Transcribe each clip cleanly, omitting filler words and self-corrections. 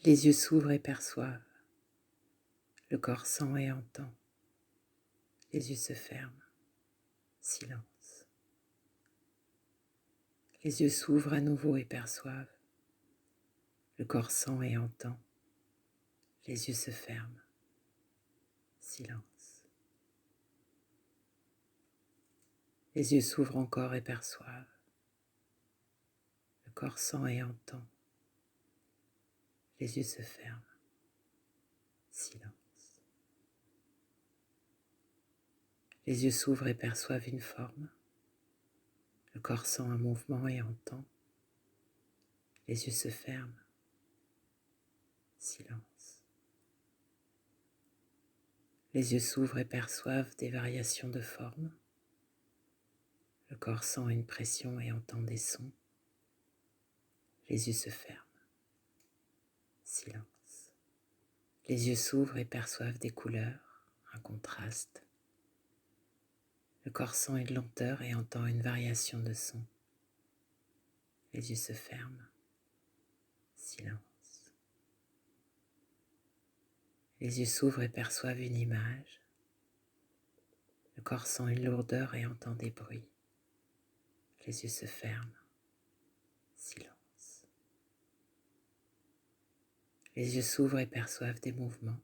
Les yeux s'ouvrent et perçoivent. Le corps sent et entend. Les yeux se ferment. Silence. Les yeux s'ouvrent à nouveau et perçoivent. Le corps sent et entend. Les yeux se ferment. Silence. Les yeux s'ouvrent encore et perçoivent. Le corps sent et entend. Les yeux se ferment. Silence. Les yeux s'ouvrent et perçoivent une forme. Le corps sent un mouvement et entend. Les yeux se ferment. Silence. Les yeux s'ouvrent et perçoivent des variations de forme. Le corps sent une pression et entend des sons. Les yeux se ferment. Silence. Les yeux s'ouvrent et perçoivent des couleurs, un contraste. Le corps sent une lenteur et entend une variation de son. Les yeux se ferment. Silence. Les yeux s'ouvrent et perçoivent une image. Le corps sent une lourdeur et entend des bruits. Les yeux se ferment. Silence. Les yeux s'ouvrent et perçoivent des mouvements.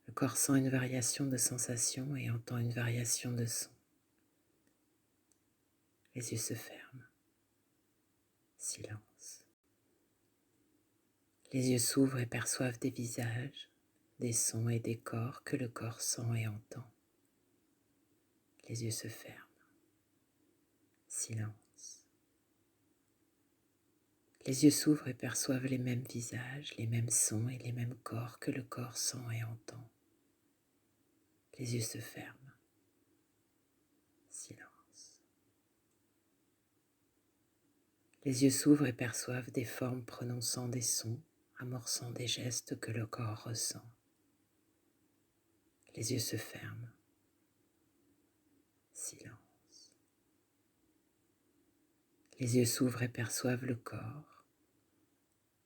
Le corps sent une variation de sensation et entend une variation de son. Les yeux se ferment. Silence. Les yeux s'ouvrent et perçoivent des visages, des sons et des corps que le corps sent et entend. Les yeux se ferment. Silence. Les yeux s'ouvrent et perçoivent les mêmes visages, les mêmes sons et les mêmes corps que le corps sent et entend. Les yeux se ferment. Silence. Les yeux s'ouvrent et perçoivent des formes prononçant des sons, amorçant des gestes que le corps ressent. Les yeux se ferment. Silence. Les yeux s'ouvrent et perçoivent le corps.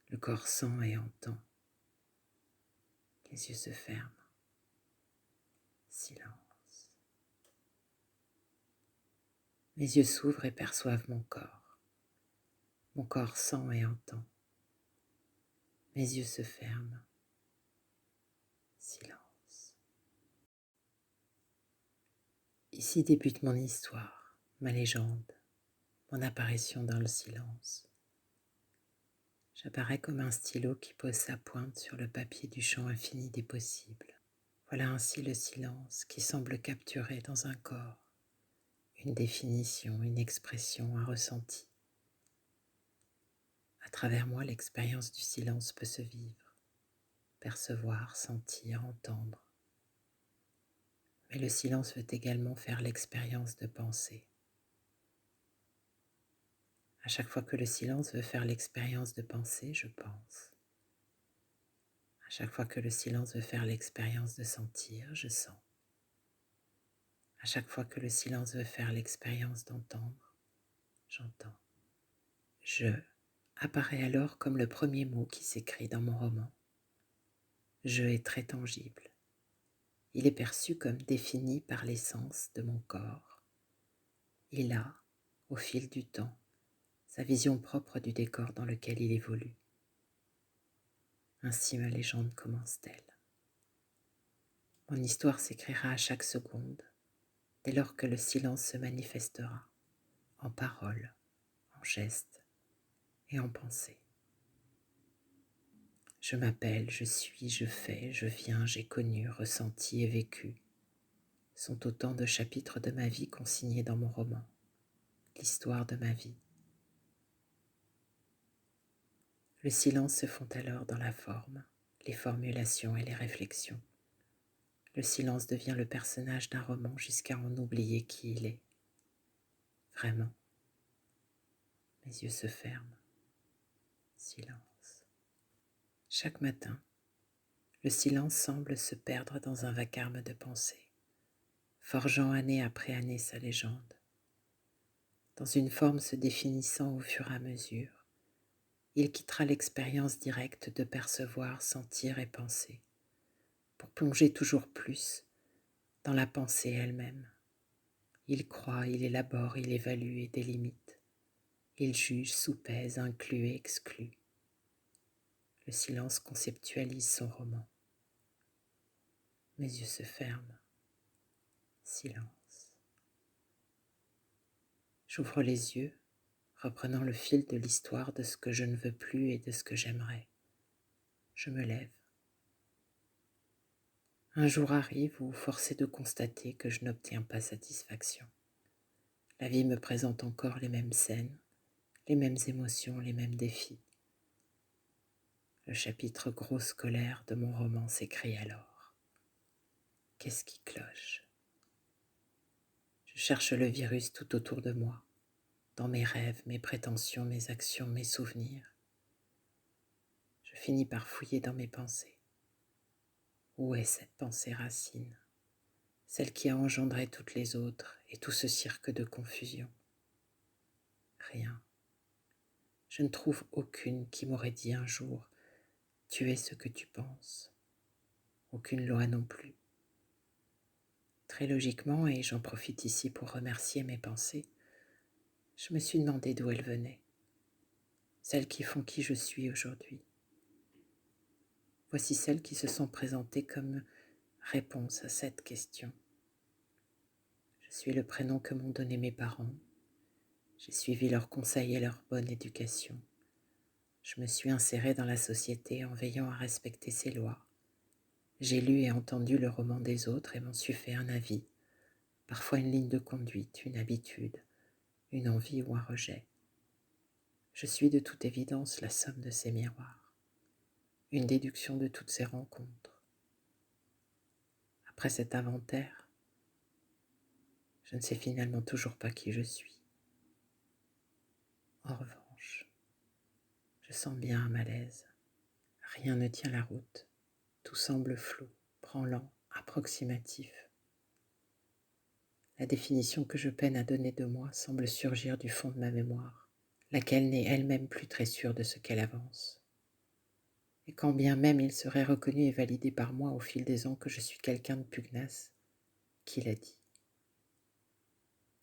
Le corps sent et entend. Les yeux se ferment. Silence. Mes yeux s'ouvrent et perçoivent mon corps. Mon corps sent et entend. Mes yeux se ferment. Silence. Ici débute mon histoire, ma légende, mon apparition dans le silence. J'apparais comme un stylo qui pose sa pointe sur le papier du champ infini des possibles. Voilà ainsi le silence qui semble capturer dans un corps une définition, une expression, un ressenti. À travers moi, l'expérience du silence peut se vivre, percevoir, sentir, entendre. Mais le silence veut également faire l'expérience de penser. À chaque fois que le silence veut faire l'expérience de penser, je pense. À chaque fois que le silence veut faire l'expérience de sentir, je sens. À chaque fois que le silence veut faire l'expérience d'entendre, j'entends. Je apparaît alors comme le premier mot qui s'écrit dans mon roman. Je est très tangible. Il est perçu comme défini par l'essence de mon corps. Il a, au fil du temps, sa vision propre du décor dans lequel il évolue. Ainsi ma légende commence-t-elle. Mon histoire s'écrira à chaque seconde, dès lors que le silence se manifestera, en paroles, en gestes et en pensées. Je m'appelle, je suis, je fais, je viens, j'ai connu, ressenti et vécu, sont autant de chapitres de ma vie consignés dans mon roman, l'histoire de ma vie. Le silence se fond alors dans la forme, les formulations et les réflexions. Le silence devient le personnage d'un roman jusqu'à en oublier qui il est. Vraiment. Mes yeux se ferment. Silence. Chaque matin, le silence semble se perdre dans un vacarme de pensée, forgeant année après année sa légende, dans une forme se définissant au fur et à mesure, il quittera l'expérience directe de percevoir, sentir et penser, pour plonger toujours plus dans la pensée elle-même. Il croit, il élabore, il évalue et délimite. Il juge, soupèse, inclut et exclut. Le silence conceptualise son roman. Mes yeux se ferment. Silence. J'ouvre les yeux, reprenant le fil de l'histoire de ce que je ne veux plus et de ce que j'aimerais. Je me lève. Un jour arrive où, forcé de constater que je n'obtiens pas satisfaction, la vie me présente encore les mêmes scènes, les mêmes émotions, les mêmes défis. Le chapitre grosse colère de mon roman s'écrit alors. Qu'est-ce qui cloche ? Je cherche le virus tout autour de moi, dans mes rêves, mes prétentions, mes actions, mes souvenirs. Je finis par fouiller dans mes pensées. Où est cette pensée racine, celle qui a engendré toutes les autres et tout ce cirque de confusion ? Rien. Je ne trouve aucune qui m'aurait dit un jour « Tu es ce que tu penses ». Aucune loi non plus. Très logiquement, et j'en profite ici pour remercier mes pensées, je me suis demandé d'où elles venaient, celles qui font qui je suis aujourd'hui. Voici celles qui se sont présentées comme réponse à cette question. Je suis le prénom que m'ont donné mes parents. J'ai suivi leurs conseils et leur bonne éducation. Je me suis insérée dans la société en veillant à respecter ses lois. J'ai lu et entendu le roman des autres et m'en suis fait un avis, parfois une ligne de conduite, une habitude, une envie ou un rejet. Je suis de toute évidence la somme de ces miroirs, une déduction de toutes ces rencontres. Après cet inventaire, je ne sais finalement toujours pas qui je suis. En revanche, je sens bien un malaise. Rien ne tient la route. Tout semble flou, branlant, approximatif. La définition que je peine à donner de moi semble surgir du fond de ma mémoire, laquelle n'est elle-même plus très sûre de ce qu'elle avance. Et quand bien même il serait reconnu et validé par moi au fil des ans que je suis quelqu'un de pugnace, qui l'a dit ?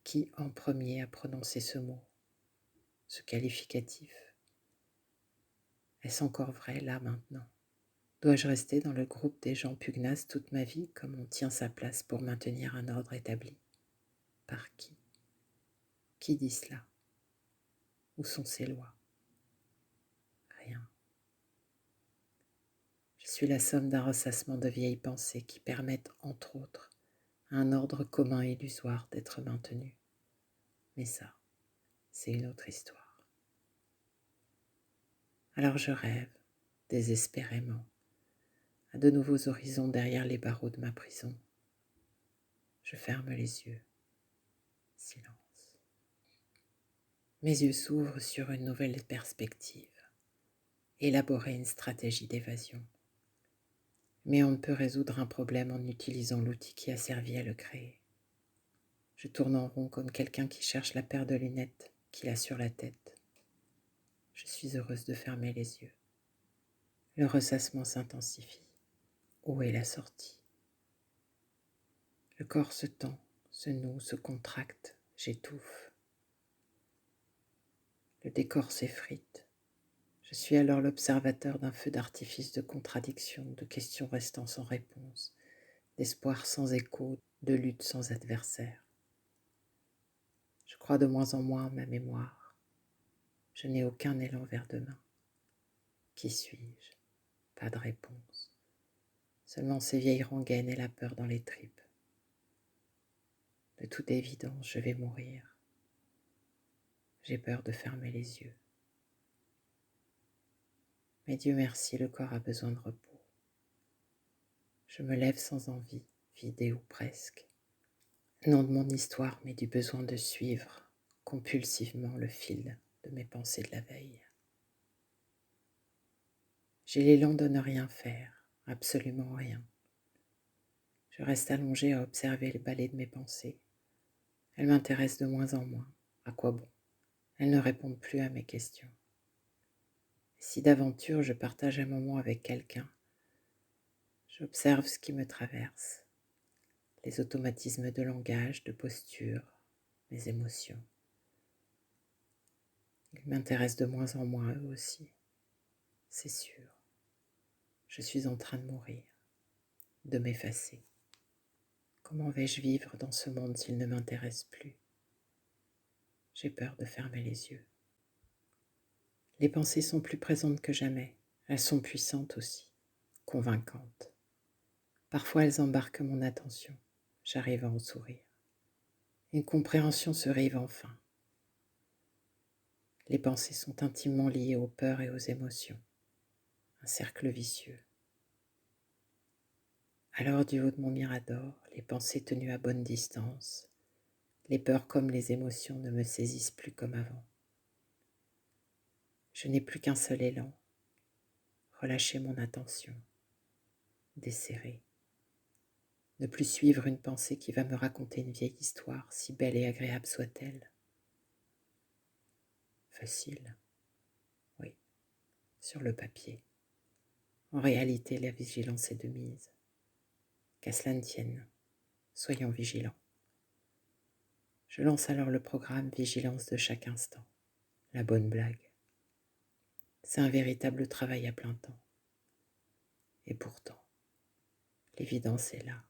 Qui en premier a prononcé ce mot, ce qualificatif ? Est-ce encore vrai là maintenant ? Dois-je rester dans le groupe des gens pugnaces toute ma vie comme on tient sa place pour maintenir un ordre établi ? Par qui ? Qui dit cela ? Où sont ces lois ? Rien. Je suis la somme d'un ressassement de vieilles pensées qui permettent, entre autres, à un ordre commun illusoire d'être maintenu. Mais ça, c'est une autre histoire. Alors je rêve, désespérément, à de nouveaux horizons derrière les barreaux de ma prison. Je ferme les yeux. Silence. Mes yeux s'ouvrent sur une nouvelle perspective. Élaborer une stratégie d'évasion. Mais on ne peut résoudre un problème en utilisant l'outil qui a servi à le créer. Je tourne en rond comme quelqu'un qui cherche la paire de lunettes qu'il a sur la tête. Je suis heureuse de fermer les yeux. Le ressassement s'intensifie. Où est la sortie ? Le corps se tend, se noue, se contracte, j'étouffe. Le décor s'effrite. Je suis alors l'observateur d'un feu d'artifice de contradictions, de questions restant sans réponse, d'espoir sans écho, de lutte sans adversaire. Je crois de moins en moins en ma mémoire. Je n'ai aucun élan vers demain. Qui suis-je ? Pas de réponse. Seulement ces vieilles rengaines et la peur dans les tripes. De toute évidence, je vais mourir. J'ai peur de fermer les yeux. Mais Dieu merci, le corps a besoin de repos. Je me lève sans envie, vidé ou presque. Non de mon histoire, mais du besoin de suivre compulsivement le fil de mes pensées de la veille. J'ai l'élan de ne rien faire, absolument rien. Je reste allongée à observer le balai de mes pensées. Elles m'intéressent de moins en moins. À quoi bon ? Elles ne répondent plus à mes questions. Si d'aventure je partage un moment avec quelqu'un, j'observe ce qui me traverse, les automatismes de langage, de posture, mes émotions. Ils m'intéressent de moins en moins eux aussi, c'est sûr. Je suis en train de mourir, de m'effacer. Comment vais-je vivre dans ce monde s'il ne m'intéresse plus? J'ai peur de fermer les yeux. Les pensées sont plus présentes que jamais. Elles sont puissantes aussi, convaincantes. Parfois elles embarquent mon attention. J'arrive à en sourire. Une compréhension se rive enfin. Les pensées sont intimement liées aux peurs et aux émotions. Un cercle vicieux. Alors du haut de mon mirador, les pensées tenues à bonne distance, les peurs comme les émotions ne me saisissent plus comme avant. Je n'ai plus qu'un seul élan, relâcher mon attention, desserrer, ne plus suivre une pensée qui va me raconter une vieille histoire, si belle et agréable soit-elle. Facile, oui, sur le papier. En réalité, la vigilance est de mise. Qu'à cela ne tienne, soyons vigilants. Je lance alors le programme Vigilance de chaque instant, la bonne blague. C'est un véritable travail à plein temps. Et pourtant, l'évidence est là.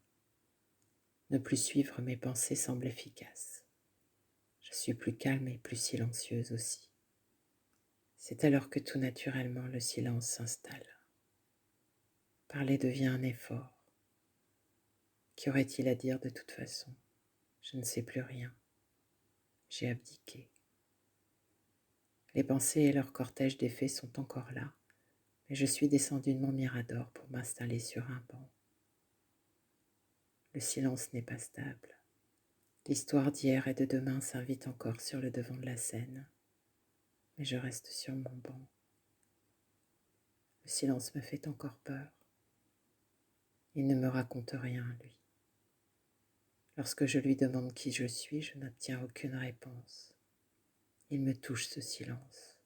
Ne plus suivre mes pensées semble efficace. Je suis plus calme et plus silencieuse aussi. C'est alors que tout naturellement le silence s'installe. Parler devient un effort. Qu'y aurait-il à dire de toute façon? Je ne sais plus rien. J'ai abdiqué. Les pensées et leur cortège d'effets sont encore là, mais je suis descendue de mon mirador pour m'installer sur un banc. Le silence n'est pas stable. L'histoire d'hier et de demain s'invite encore sur le devant de la scène, mais je reste sur mon banc. Le silence me fait encore peur. Il ne me raconte rien, lui. Lorsque je lui demande qui je suis, je n'obtiens aucune réponse. Il me touche ce silence.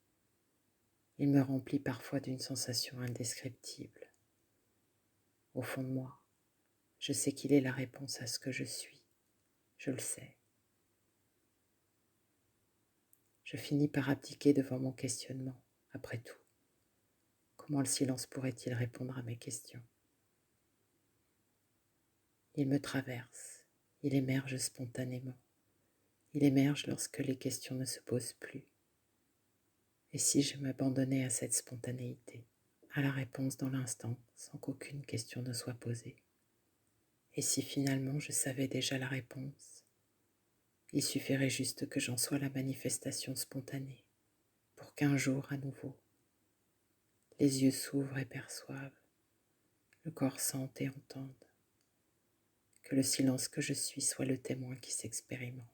Il me remplit parfois d'une sensation indescriptible. Au fond de moi, je sais qu'il est la réponse à ce que je suis. Je le sais. Je finis par abdiquer devant mon questionnement. Après tout, comment le silence pourrait-il répondre à mes questions? Il me traverse, il émerge spontanément. Il émerge lorsque les questions ne se posent plus. Et si je m'abandonnais à cette spontanéité, à la réponse dans l'instant, sans qu'aucune question ne soit posée? Et si finalement je savais déjà la réponse? Il suffirait juste que j'en sois la manifestation spontanée, pour qu'un jour à nouveau, les yeux s'ouvrent et perçoivent, le corps sente et entende, que le silence que je suis soit le témoin qui s'expérimente.